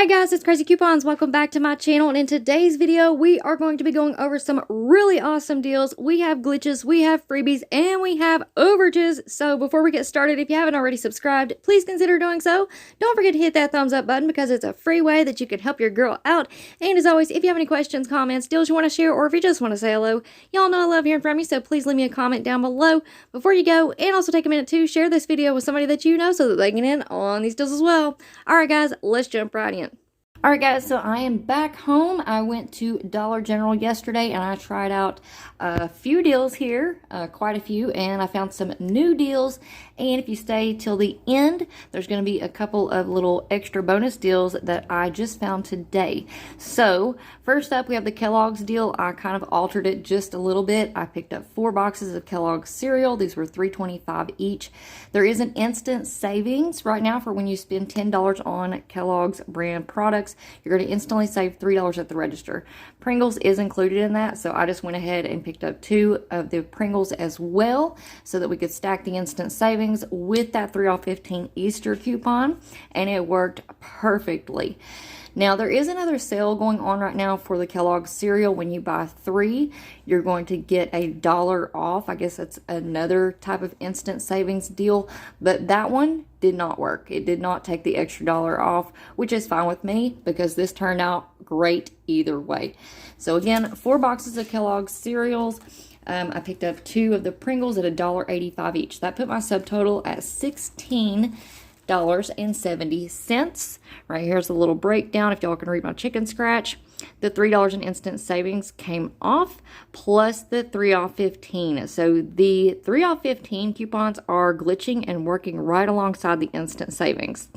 Hi guys, it's Crazy Coupons. Welcome back to my channel, and in today's video we are going to be going over some really awesome deals. We have glitches, we have freebies, and we have overages. So before we get started, if you haven't already subscribed, please consider doing so. Don't forget to hit that thumbs up button because it's a free way that you can help your girl out. And as always, if you have any questions, comments, deals you want to share, or if you just want to say hello, y'all know I love hearing from you, so please leave me a comment down below before you go, and also take a minute to share this video with somebody that you know so that they can get in on these deals as well. Alright guys, let's jump right in. Alright guys, so I am back home. I went to Dollar General yesterday and I tried out a few deals here, quite a few, and I found some new deals. And if you stay till the end, there's going to be a couple of little extra bonus deals that I just found today. So first up, we have the Kellogg's deal. I kind of altered it just a little bit. I picked up 4 boxes of Kellogg cereal. These were $3.25 each. There is an instant savings right now for when you spend $10 on Kellogg's brand products. You're going to instantly save $3 at the register. Pringles is included in that, so I just went ahead and picked up 2 of the Pringles as well so that we could stack the instant savings with that 3 off 15 Easter coupon, and it worked perfectly. Now, there is another sale going on right now for the Kellogg cereal. When you buy 3, you're going to get $1 off. I guess that's another type of instant savings deal, but that one did not work. It did not take the extra $1 off, which is fine with me because this turned out great either way. So again, 4 boxes of Kellogg cereals. I picked up 2 of the Pringles at $1.85 each. That put my subtotal at $16.70. Right here's a little breakdown if y'all can read my chicken scratch. The $3 in instant savings came off, plus the 3 off 15. So the 3 off 15 coupons are glitching and working right alongside the instant savings.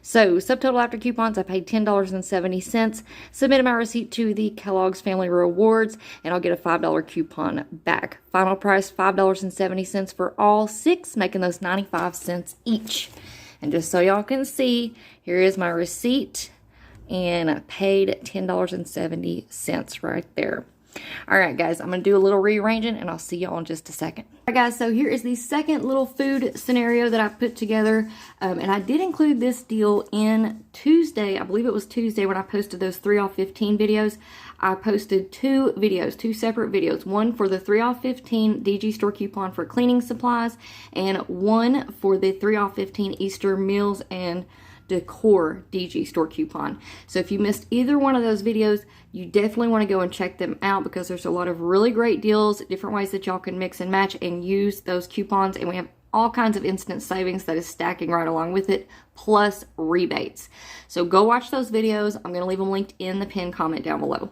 So subtotal after coupons, I paid $10.70, submitted my receipt to the Kellogg's Family Rewards, and I'll get a $5 coupon back. Final price, $5.70 for all 6, making those 95 cents each. And just so y'all can see, here is my receipt, and I paid $10.70 right there. Alright guys, I'm going to do a little rearranging and I'll see y'all in just a second. Alright guys, so here is the second little food scenario that I put together. And I did include this deal in Tuesday. I believe it was Tuesday when I posted those 3 off 15 videos. I posted 2 videos, 2 separate videos. One for the 3 off 15 DG store coupon for cleaning supplies, and one for the 3 off 15 Easter meals and decor DG store coupon. So if you missed either one of those videos, you definitely want to go and check them out because there's a lot of really great deals, different ways that y'all can mix and match and use those coupons, and we have all kinds of instant savings that is stacking right along with it, plus rebates. So go watch those videos. I'm going to leave them linked in the pinned comment down below.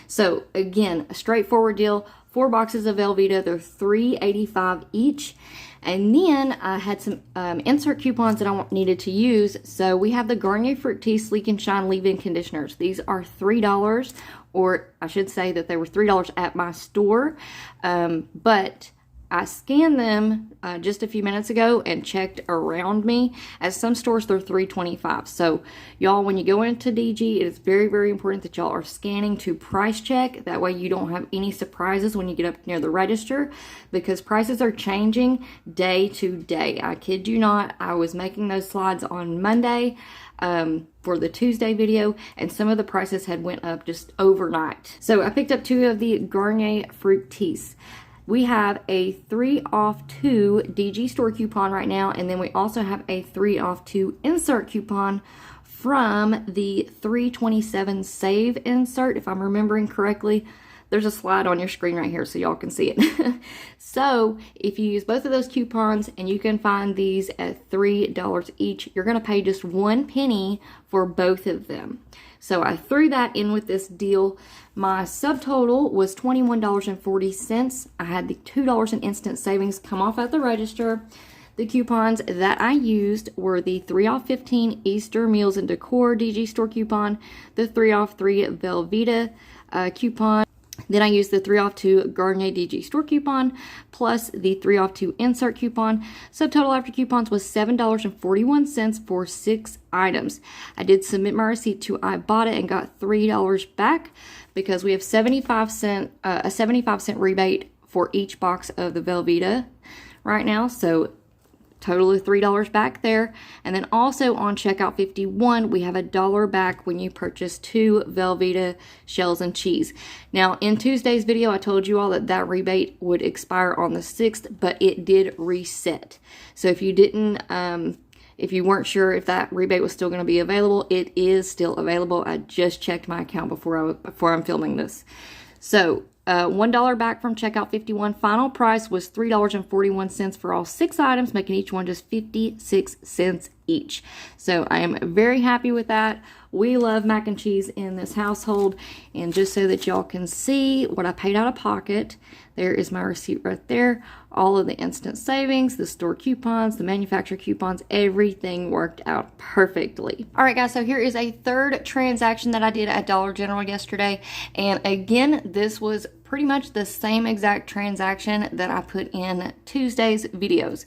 So again, a straightforward deal. 4 boxes of Velveeta. They're $3.85 each. And then I had some insert coupons that I needed to use. So we have the Garnier Fruit Tea Sleek and Shine Leave-In Conditioners. These are $3, or I should say that they were $3 at my store. But I scanned them just a few minutes ago and checked around me. At some stores, they're $3.25. So, y'all, when you go into DG, it is very, very important that y'all are scanning to price check. That way you don't have any surprises when you get up near the register, because prices are changing day to day. I kid you not. I was making those slides on Monday for the Tuesday video, and some of the prices had went up just overnight. So, I picked up 2 of the Garnier Fruit Teas. We have a 3 off 2 DG store coupon right now, and then we also have a 3 off 2 insert coupon from the 327 save insert, if I'm remembering correctly. There's a slide on your screen right here so y'all can see it. So if you use both of those coupons, and you can find these at $3 each, you're going to pay just 1 penny for both of them. So I threw that in with this deal. My subtotal was $21.40. I had the $2 in instant savings come off at the register. The coupons that I used were the 3 off 15 Easter Meals and Decor DG store coupon, the 3 off 3 Velveeta coupon. Then I used the 3 off 2 Garnier DG store coupon, plus the 3 off 2 insert coupon. Subtotal after coupons was $7.41 for 6 items. I did submit my receipt to Ibotta and got $3 back because we have a 75 cent rebate for each box of the Velveeta right now. So total of $3 back there. And then also on checkout 51, we have $1 back when you purchase 2 Velveeta shells and cheese. Now, in Tuesday's video, I told you all that that rebate would expire on the 6th, but it did reset. So if you didn't, if you weren't sure if that rebate was still going to be available, it is still available. I just checked my account before I'm filming this. So, $1 back from checkout 51. Final price was $3.41 for all 6 items, making each one just 56 cents each. So I am very happy with that. We love mac and cheese in this household. And just so that y'all can see what I paid out of pocket, there is my receipt right there. All of the instant savings, the store coupons, the manufacturer coupons, everything worked out perfectly. All right, guys, so here is a third transaction that I did at Dollar General yesterday. And again, this was pretty much the same exact transaction that I put in Tuesday's videos.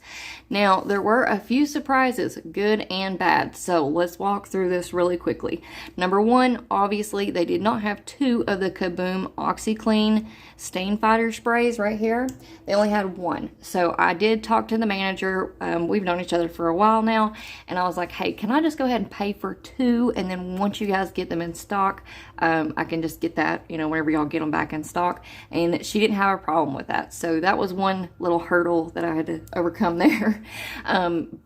Now, there were a few surprises, good and bad. So let's walk through this really quickly. Number one, obviously, they did not have 2 of the Kaboom OxiClean stain fighter sprays right here. They only had 1. So I did talk to the manager. We've known each other for a while now. And I was like, hey, can I just go ahead and pay for 2? And then once you guys get them in stock, I can just get that, you know, whenever y'all get them back in stock. And she didn't have a problem with that. So that was one little hurdle that I had to overcome there.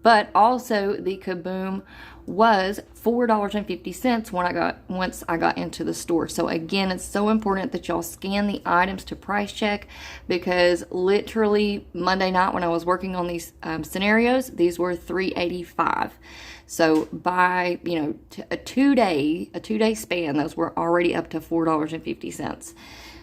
But also the Kaboom was $4.50 once I got into the store. So again, it's so important that y'all scan the items to price check, because literally Monday night when I was working on these scenarios, these were $3.85. So by, you know, a two day span, those were already up to $4.50.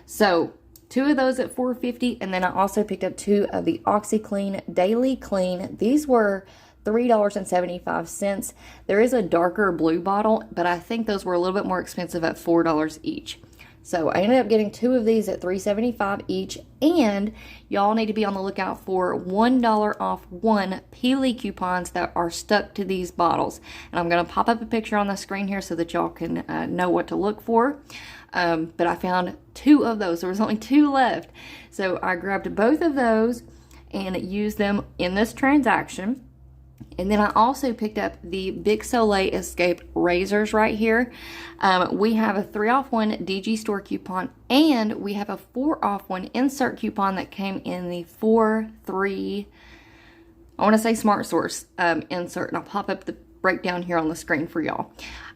So 2 of those at $4.50, and then I also picked up 2 of the OxiClean Daily Clean. These were $3.75. There is a darker blue bottle, but I think those were a little bit more expensive at $4 each. So I ended up getting 2 of these at $3.75 each, and y'all need to be on the lookout for $1 off 1 Peely coupons that are stuck to these bottles. And I'm going to pop up a picture on the screen here so that y'all can know what to look for. But I found 2 of those. There was only 2 left. So I grabbed both of those and used them in this transaction. And then I also picked up the Bic Soleil Escape razors right here. We have a 3 off 1 DG store coupon, and we have a 4 off 1 insert coupon that came in the 4-3, I want to say Smart Source insert. And I'll pop up the breakdown here on the screen for y'all.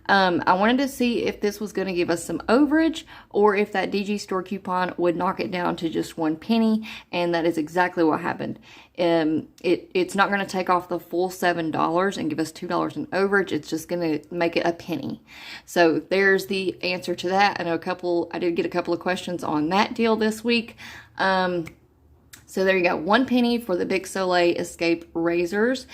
I wanted to see if this was going to give us some overage, or if that DG store coupon would knock it down to just 1 penny, and that is exactly what happened. It's not going to take off the full $7 and give us $2 in overage. It's just going to make it a penny. So there's the answer to that. I did get a couple of questions on that deal this week. So there you go, 1 penny for the Bic Soleil Escape razors.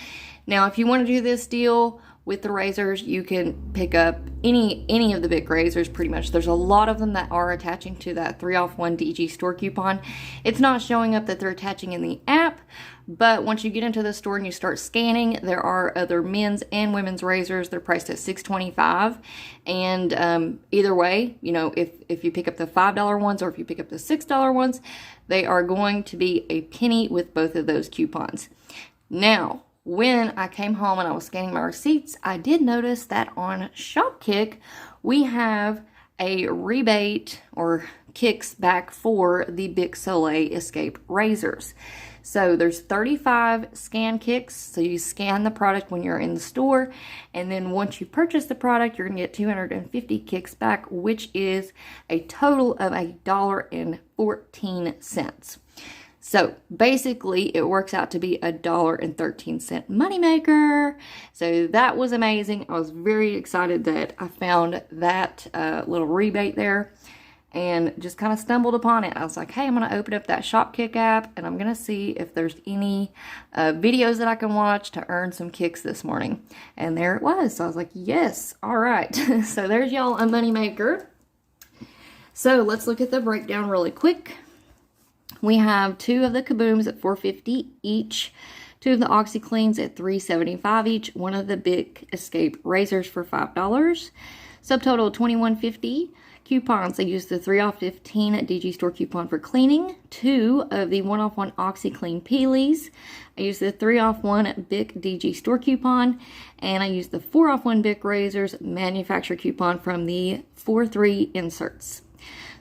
Now, if you want to do this deal with the razors, you can pick up any of the Bic razors pretty much. There's a lot of them that are attaching to that 3 off 1 DG store coupon. It's not showing up that they're attaching in the app, but once you get into the store and you start scanning, there are other men's and women's razors. They're priced at $6.25. And either way, you know, if you pick up the $5 ones or if you pick up the $6 ones, they are going to be a penny with both of those coupons. Now, when I came home and I was scanning my receipts, I did notice that on Shopkick, we have a rebate or kicks back for the Bic Soleil Escape razors. So there's 35 scan kicks. So you scan the product when you're in the store, and then once you purchase the product, you're gonna get 250 kicks back, which is a total of $1.14. So basically, it works out to be $1.13 moneymaker. So that was amazing. I was very excited that I found that little rebate there and just kind of stumbled upon it. I was like, hey, I'm going to open up that Shopkick app and I'm going to see if there's any videos that I can watch to earn some kicks this morning. And there it was. So I was like, yes, all right. So there's y'all a moneymaker. So let's look at the breakdown really quick. We have 2 of the Kabooms at $4.50 each, 2 of the OxiCleans at $3.75 each, 1 of the Bic Escape razors for $5, Subtotal $21.50. Coupons, I used the 3 off 15 DG Store coupon for cleaning, 2 of the 1 off 1 OxyClean Peelies. I used the 3 off 1 Bic DG Store coupon, and I used the 4 off 1 Bic Razors manufacturer coupon from the 4-3 inserts.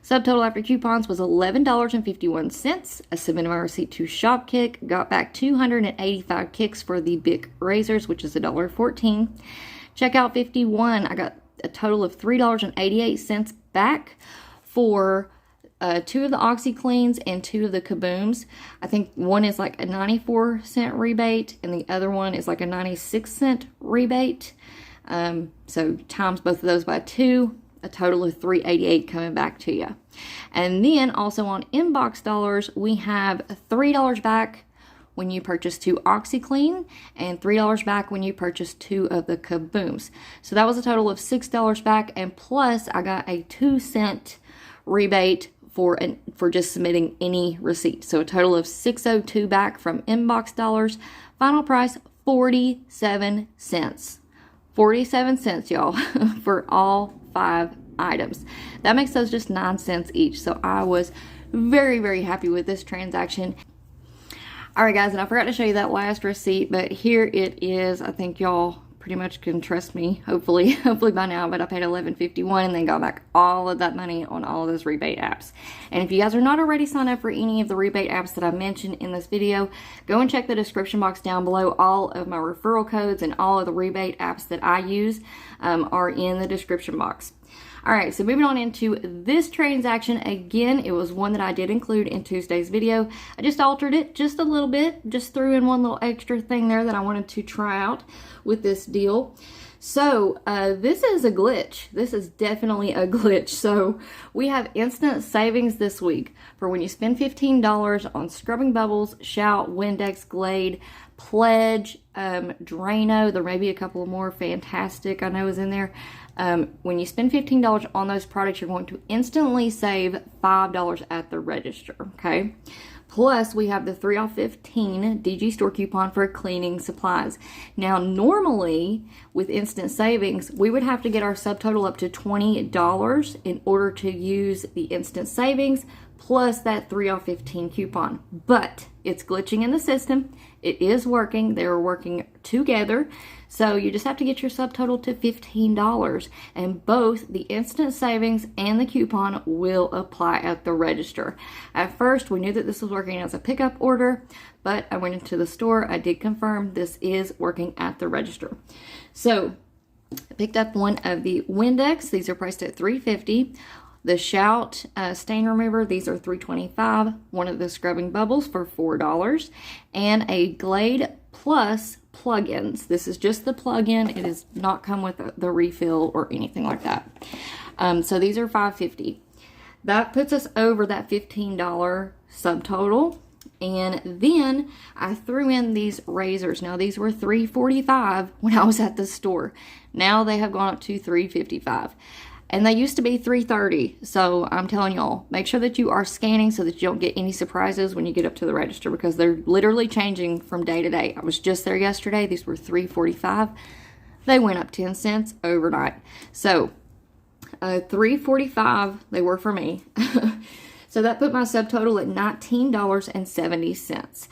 Subtotal after coupons was $11.51. I submitted my receipt to Shopkick, got back 285 kicks for the Bic Razors, which is $1.14. Checkout 51, I got a total of $3.88 back for 2 of the OxyCleans and 2 of the Kabooms. I think one is like a 94-cent rebate and the other one is like a 96-cent rebate. So times both of those by 2, a total of $3.88 coming back to you. And then also on inbox dollars, we have $3 back when you purchase 2 OxyClean and $3 back when you purchase 2 of the Kabooms. So that was a total of $6 back, and plus I got a 2-cent rebate for just submitting any receipt. So a total of $6.02 back from inbox dollars. Final price 47 cents. 47 cents, y'all, for all 5 items. That makes those just 9 cents each. So I was very, very happy with this transaction. Alright guys, and I forgot to show you that last receipt, but here it is. I think y'all pretty much can trust me, hopefully by now, but I paid $11.51 and then got back all of that money on all of those rebate apps. And if you guys are not already signed up for any of the rebate apps that I mentioned in this video, go and check the description box down below. All of my referral codes and all of the rebate apps that I use are in the description box. Alright, so moving on into this transaction. Again, it was one that I did include in Tuesday's video. I just altered it just a little bit, just threw in one little extra thing there that I wanted to try out with this deal. So, this is a glitch. This is definitely a glitch. So, we have instant savings this week for when you spend $15 on Scrubbing Bubbles, Shout, Windex, Glade, Pledge, Drano. There may be a couple more. Fantastic, I know is in there. When you spend $15 on those products, you're going to instantly save $5 at the register, okay? Plus, we have the 3 off 15 DG Store coupon for cleaning supplies. Now, normally, with instant savings, we would have to get our subtotal up to $20 in order to use the instant savings plus that 3 off 15 coupon. But it's glitching in the system. It is working. They're working together. So you just have to get your subtotal to $15, and both the instant savings and the coupon will apply at the register. At first, we knew that this was working as a pickup order, but I went into the store. I did confirm this is working at the register. So I picked up one of the Windex. These are priced at $3.50. The Shout stain remover, these are $3.25. One of the Scrubbing Bubbles for $4. And a Glade Plus plugins. This is just the plug-in. It does not come with the refill or anything like that. So these are $5.50. That puts us over that $15 subtotal. And then I threw in these razors. Now these were $3.45 when I was at the store. Now they have gone up to $3.55. And they used to be $3.30. So I'm telling y'all, make sure that you are scanning so that you don't get any surprises when you get up to the register, because they're literally changing from day to day. I was just there yesterday. These were $3.45. They went up 10 cents overnight. So $3.45 they were for me. So that put my subtotal at $19.70.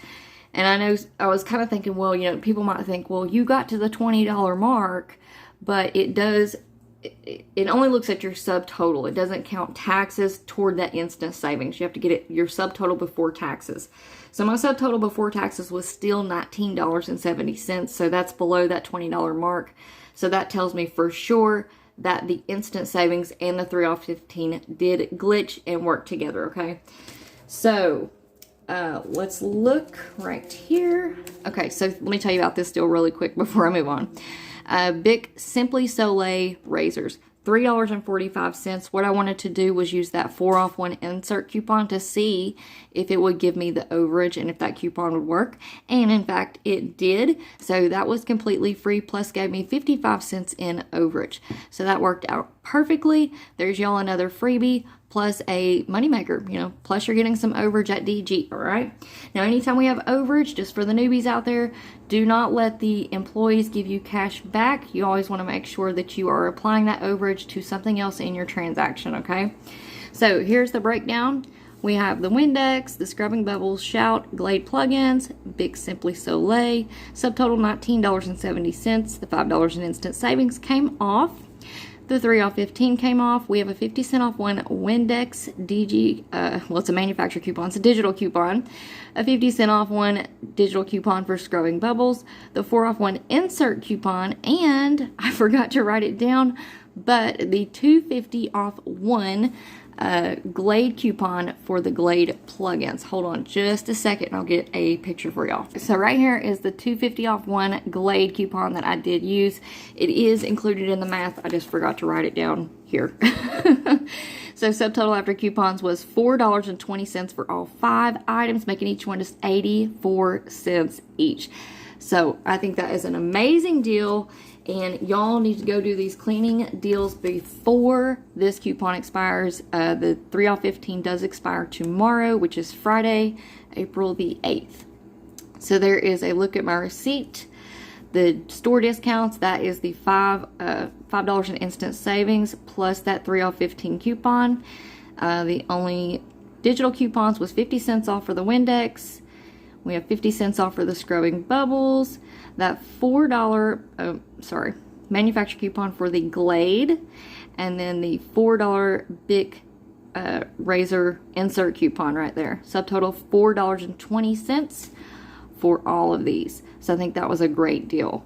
And I know I was kind of thinking, well, you know, people might think, well, you got to the $20 mark, but it does. It only looks at your subtotal. It doesn't count taxes toward that instant savings. You have to get your subtotal before taxes. So my subtotal before taxes was still $19.70. So that's below that $20 mark. So that tells me for sure that the instant savings and the 3 off 15 did glitch and work together, okay? So let's look right here. Okay, so let me tell you about this deal really quick before I move on. Bic Simply Soleil razors, $3.45. What I wanted to do was use that 4 off 1 insert coupon to see if it would give me the overage and if that coupon would work. And in fact, it did. So that was completely free, plus gave me 55 cents in overage. So that worked out perfectly. There's y'all another freebie, plus a moneymaker, you know, plus you're getting some overage at DG, all right? Now, anytime we have overage, just for the newbies out there, do not let the employees give you cash back. You always want to make sure that you are applying that overage average to something else in your transaction, okay? So here's the breakdown. We have the Windex, the Scrubbing Bubbles, Shout, Glade plugins, Big Simply Soleil, subtotal $19.70. The $5 in instant savings came off. The 3 off 15 came off. We have a 50 cent off one Windex DG, well, it's a manufacturer coupon, it's a digital coupon. A 50 cent off one digital coupon for Scrubbing Bubbles. The 4 off one insert coupon, and I forgot to write it down, but the 250 off one Glade coupon for the Glade plugins. Hold on just a second and I'll get a picture for y'all. So right here is the 250 off one Glade coupon that I did use. It is included in the math. I just forgot to write it down here. So subtotal after coupons was $4.20 for all 5 items, making each one just 84 cents each. So I think that is an amazing deal. And y'all need to go do these cleaning deals before this coupon expires. The 3 off 15 does expire tomorrow, which is Friday, April the 8th. So there is a look at my receipt. The store discounts, that is the $5 in instant savings plus that 3 off 15 coupon. The only digital coupons was 50 cents off for the Windex. We have 50 cents off for the Scrubbing Bubbles. That $4, manufacturer coupon for the Glade. And then the $4 Bic razor insert coupon right there. Subtotal $4.20 for all of these. So I think that was a great deal.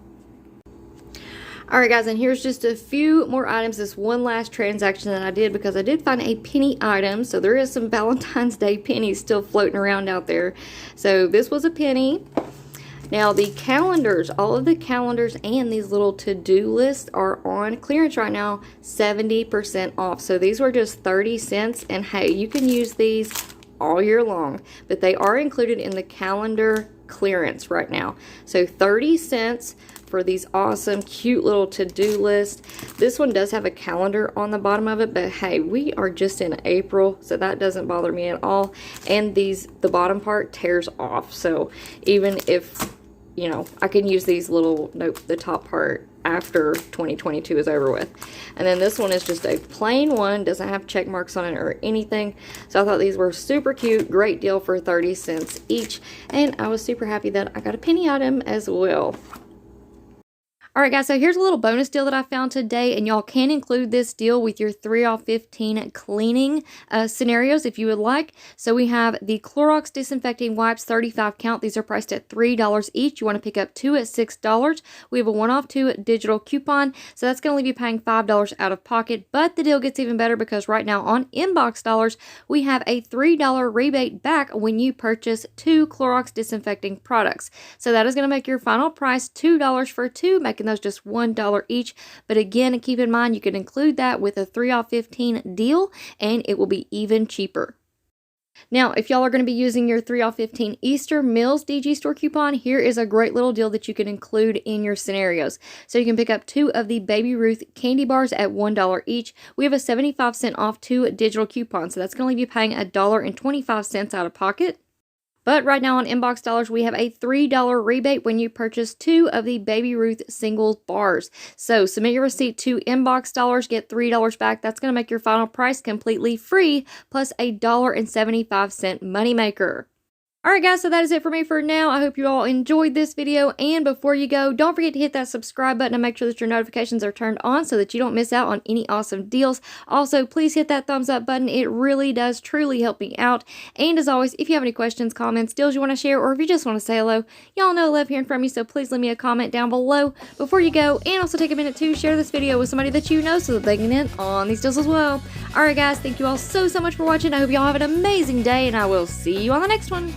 Alright guys, and here's just a few more items. This one last transaction that I did because I did find a penny item. So there is some Valentine's Day pennies still floating around out there. So this was a penny. Now the calendars, all of the calendars and these little to-do lists are on clearance right now, 70% off. So these were just 30 cents, and hey, you can use these all year long, but they are included in the calendar clearance right now. So 30 cents for these awesome cute little to-do list. This one does have a calendar on the bottom of it, but hey, we are just in April, so that doesn't bother me at all. And the bottom part tears off, so even if, you know, I can use these little, nope, the top part after 2022 is over with. And then this one is just a plain one, doesn't have check marks on it or anything. So I thought these were super cute, great deal for 30 cents each, and I was super happy that I got a penny item as well. Alright guys, so here's a little bonus deal that I found today, and y'all can include this deal with your 3 off 15 cleaning scenarios if you would like. So we have the Clorox Disinfecting Wipes 35 count. These are priced at $3 each. You want to pick up 2 at $6. We have a 1 off 2 digital coupon, so that's going to leave you paying $5 out of pocket. But the deal gets even better because right now on Inbox Dollars, we have a $3 rebate back when you purchase 2 Clorox Disinfecting products. So that is going to make your final price $2 for 2, making those just $1 each. But again, keep in mind you can include that with a 3 off 15 deal and it will be even cheaper. Now, if y'all are going to be using your 3 off 15 Easter Meals DG Store coupon, here is a great little deal that you can include in your scenarios. So you can pick up 2 of the Baby Ruth candy bars at $1 each. We have a 75% off 2 digital coupons, so that's going to leave you paying $1.25 out of pocket. But right now on Inbox Dollars, we have a $3 rebate when you purchase 2 of the Baby Ruth single bars. So submit your receipt to Inbox Dollars, get $3 back. That's going to make your final price completely free, plus a $1.75 moneymaker. Alright guys, so that is it for me for now. I hope you all enjoyed this video, and before you go, don't forget to hit that subscribe button and make sure that your notifications are turned on so that you don't miss out on any awesome deals. Also, please hit that thumbs up button. It really does truly help me out. And as always, if you have any questions, comments, deals you want to share, or if you just want to say hello, y'all know I love hearing from you, so please leave me a comment down below before you go, and also take a minute to share this video with somebody that you know so that they can get in on these deals as well. Alright guys, thank you all so much for watching. I hope y'all have an amazing day, and I will see you on the next one.